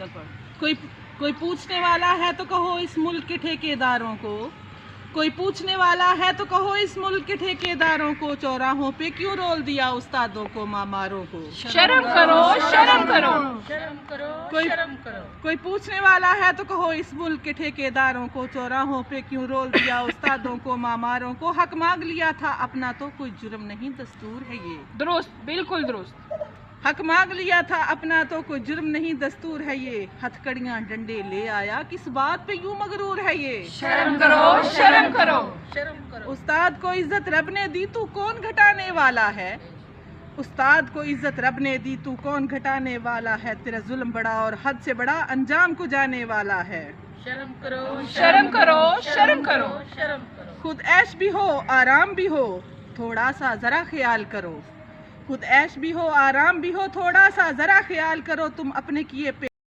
تک پڑھ. کوئی پوچھنے والا ہے تو کہو اس ملک کے ٹھیکیداروں کو، کوئی پوچھنے والا ہے تو کہو اس ملک کے ٹھیکیداروں کو، چوراہوں پہ کیوں رول دیا استادوں کو ماماروں کو. شرم کرو، شرم کرو. شرم کرو، کوئی شرم کرو. کوئی پوچھنے والا ہے تو کہو اس ملک کے ٹھیکیداروں کو، چوراہوں پہ کیوں رول دیا استادوں کو ماماروں کو. حق مانگ لیا تھا اپنا تو کوئی جرم نہیں دستور ہے یہ. درست، بالکل درست. حق مانگ لیا تھا اپنا تو کوئی جرم نہیں دستور ہے یہ. ہتھ کڑیاں ڈنڈے لے آیا کس بات پہ یوں مغرور ہے یہ. شرم کرو، شرم کرو. شرم کرو. استاد کو عزت رب نے دی تو کون گھٹانے والا ہے. استاد کو عزت رب نے دی تو کون گھٹانے والا ہے. تیرا ظلم بڑا اور حد سے بڑا انجام کو جانے والا ہے. شرم کرو، شرم کرو، شرم کرو. شرم کرو. خود عیش بھی ہو آرام بھی ہو تھوڑا سا ذرا خیال کرو. خود عیش بھی ہو آرام بھی ہو تھوڑا سا ذرا خیال کرو. تم اپنے کیے پہ